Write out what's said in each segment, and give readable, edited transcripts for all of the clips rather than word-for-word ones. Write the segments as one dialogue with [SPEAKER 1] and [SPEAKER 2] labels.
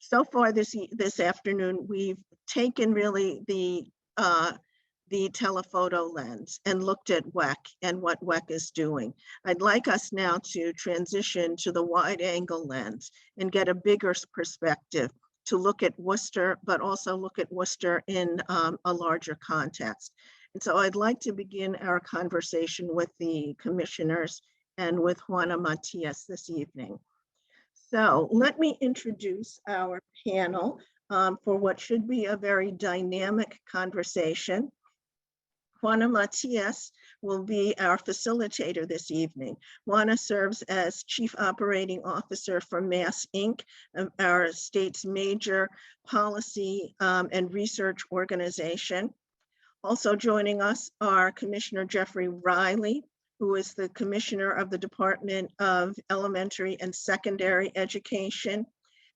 [SPEAKER 1] So far this afternoon, we've taken really the telephoto lens and looked at WEC and what WEC is doing. I'd like us now to transition to the wide angle lens and get a bigger perspective to look at Worcester, but also look at Worcester in a larger context. And so I'd like to begin our conversation with the commissioners and with Juana Matias this evening. So let me introduce our panel for what should be a very dynamic conversation. Juana Matias will be our facilitator this evening. Juana serves as Chief Operating Officer for MassINC, our state's major policy and research organization. Also joining us are Commissioner Jeffrey Riley, who is the Commissioner of the Department of Elementary and Secondary Education,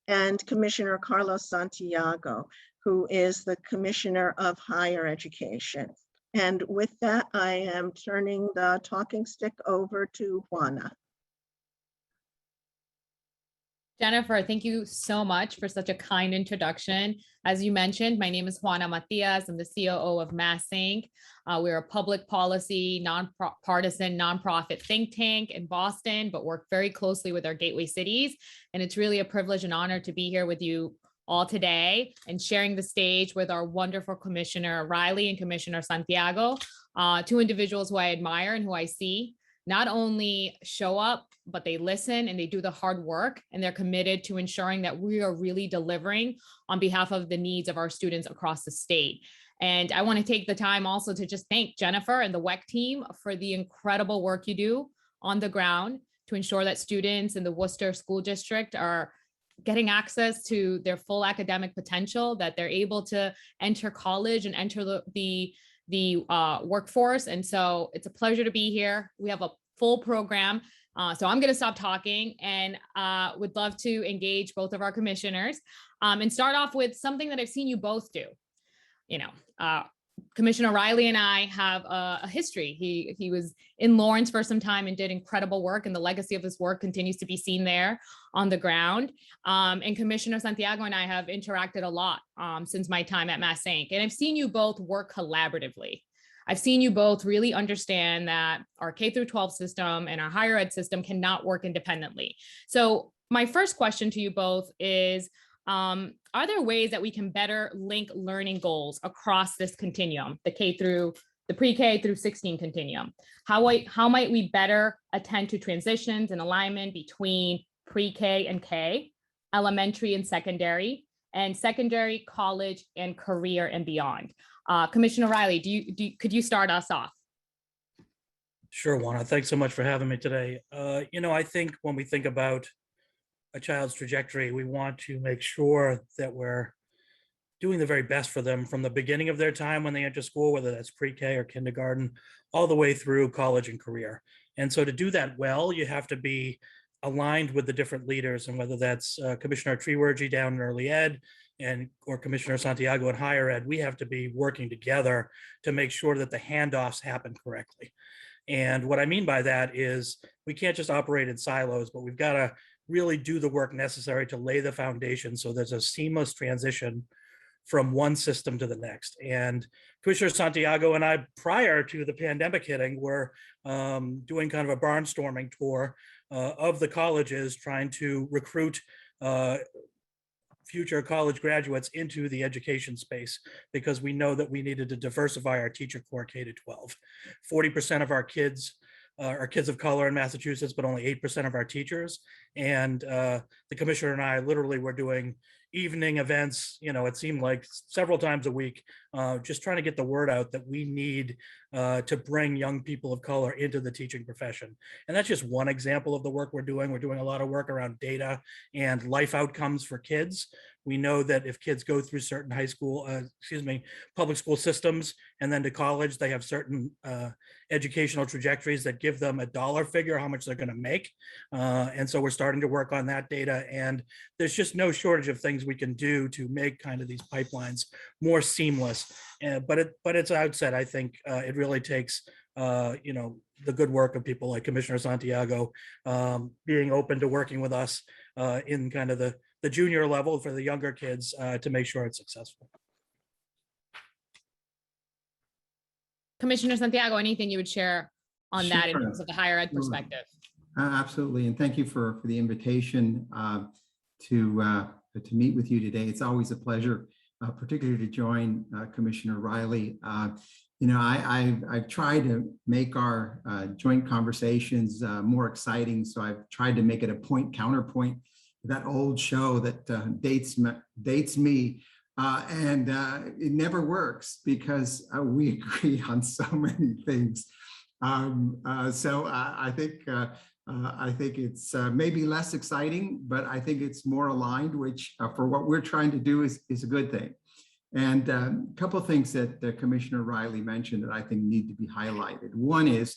[SPEAKER 1] and Commissioner Carlos Santiago, who is the Commissioner of Higher Education. And with that, I am turning the talking stick over to Juana.
[SPEAKER 2] Jennifer, thank you so much for such a kind introduction. As you mentioned, my name is Juana Matias. I'm the COO of MassINC. We're a public policy, nonpartisan, nonprofit think tank in Boston, but work very closely with our gateway cities. And it's really a privilege and honor to be here with you all today and sharing the stage with our wonderful Commissioner Riley and Commissioner Santiago, two individuals who I admire and who I see not only show up, but they listen and they do the hard work, and they're committed to ensuring that we are really delivering on behalf of the needs of our students across the state. And I want to take the time also to just thank Jennifer and the WEC team for the incredible work you do on the ground to ensure that students in the Worcester School District are getting access to their full academic potential, that they're able to enter college and enter the workforce. And so it's a pleasure to be here. We have a full program. So I'm going to stop talking and would love to engage both of our commissioners and start off with something that I've seen you both do. You know, Commissioner Riley and I have a history. He was in Lawrence for some time and did incredible work, and the legacy of his work continues to be seen there on the ground. And Commissioner Santiago and I have interacted a lot since my time at MassINC, and I've seen you both work collaboratively. I've seen you both really understand that our K through 12 system and our higher ed system cannot work independently. So my first question to you both is, are there ways that we can better link learning goals across this continuum, the pre-K through 16 continuum? How might we better attend to transitions and alignment between pre-K and K, elementary and secondary, college and career and beyond? Commissioner Riley, could you start us off?
[SPEAKER 3] Sure, Juana. Thanks so much for having me today. I think when we think about a child's trajectory, we want to make sure that we're doing the very best for them from the beginning of their time when they enter school, whether that's pre-K or kindergarten, all the way through college and career. And so to do that well, you have to be aligned with the different leaders, and whether that's Commissioner Trewergy down in early ed or Commissioner Santiago in higher ed, we have to be working together to make sure that the handoffs happen correctly. And what I mean by that is we can't just operate in silos, but we've got to really do the work necessary to lay the foundation so there's a seamless transition from one system to the next. And Commissioner Santiago and I, prior to the pandemic hitting, were doing kind of a barnstorming tour of the colleges, trying to recruit future college graduates into the education space, because we know that we needed to diversify our teacher corps K to 12. 40% of our kids are kids of color in Massachusetts, but only 8% of our teachers. And the commissioner and I literally were doing evening events, it seemed like several times a week, just trying to get the word out that we need to bring young people of color into the teaching profession. And that's just one example of the work we're doing. We're doing a lot of work around data and life outcomes for kids. We know that if kids go through certain public school systems and then to college, they have certain educational trajectories that give them a dollar figure, how much they're going to make. And so we're starting to work on that data. And there's just no shortage of things we can do to make kind of these pipelines more seamless. But it's outset, I think it really takes the good work of people like Commissioner Santiago being open to working with us in kind of the the junior level for the younger kids to make sure it's successful.
[SPEAKER 2] Commissioner Santiago, anything you would share on that in
[SPEAKER 4] Sure.
[SPEAKER 2] terms of the higher ed
[SPEAKER 4] Sure.
[SPEAKER 2] perspective?
[SPEAKER 4] Absolutely, and thank you for the invitation to meet with you today. It's always a pleasure, particularly to join Commissioner Riley. I've tried to make our joint conversations more exciting, so I've tried to make it a point counterpoint. That old show that dates me. And it never works because we agree on so many things. So I think it's maybe less exciting, but I think it's more aligned, which for what we're trying to do is a good thing. And a couple of things that Commissioner Riley mentioned that I think need to be highlighted. One is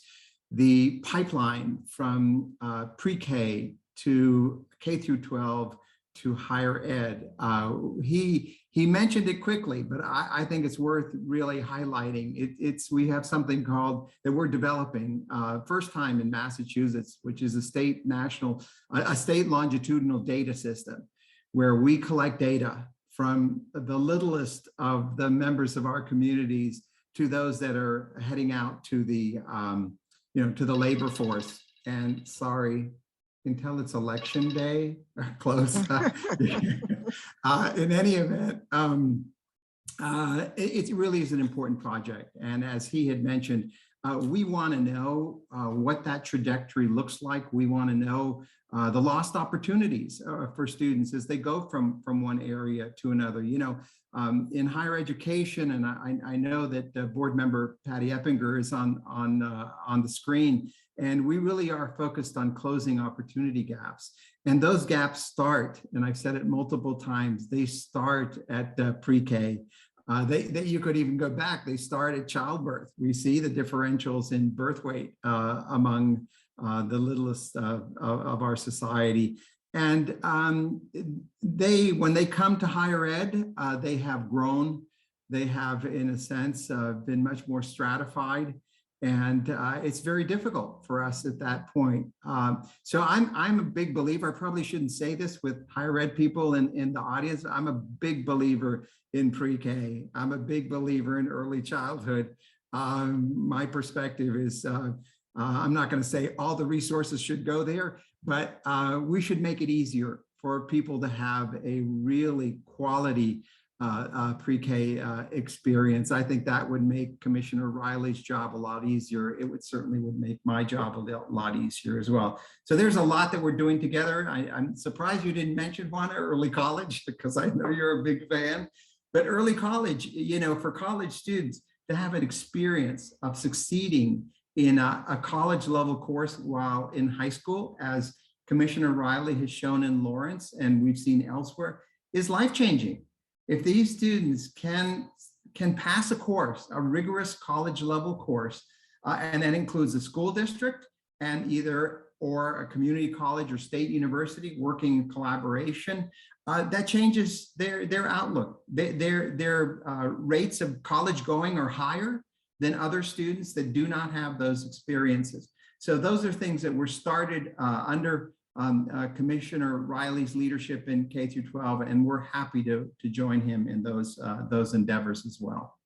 [SPEAKER 4] the pipeline from pre-K to K through 12 to higher ed. He mentioned it quickly, but I think it's worth really highlighting. We have something called that we're developing first time in Massachusetts, which is a state longitudinal data system where we collect data from the littlest of the members of our communities to those that are heading out to the to the labor force. And sorry, you can tell it's election day or close. In any event, it really is an important project. And as he had mentioned, we want to know what that trajectory looks like. We want to know the lost opportunities for students as they go from one area to another. In higher education, and I know that board member Patty Eppinger is on the screen, and we really are focused on closing opportunity gaps. And those gaps start, and I've said it multiple times, they start at pre-K. You could even go back, they start at childbirth. We see the differentials in birth weight among the littlest of our society. And when they come to higher ed, they have grown. They have, in a sense, been much more stratified. And it's very difficult for us at that point. So I'm a big believer. I probably shouldn't say this with higher ed people in the audience. I'm a big believer in pre-K. I'm a big believer in early childhood. My perspective is, I'm not going to say all the resources should go there, but we should make it easier for people to have a really quality pre-K experience. I think that would make Commissioner Riley's job a lot easier. It certainly would make my job a lot easier as well. So there's a lot that we're doing together. I'm surprised you didn't mention Juana, early college, because I know you're a big fan. But early college, for college students to have an experience of succeeding in a college level course while in high school, as Commissioner Riley has shown in Lawrence and we've seen elsewhere, is life-changing. If these students can pass a course, a rigorous college level course, and that includes a school district and or a community college or state university working in collaboration, that changes their outlook. Their rates of college going are higher than other students that do not have those experiences. So those are things that were started under Commissioner Riley's leadership in K through 12, and we're happy to join him in those endeavors as well.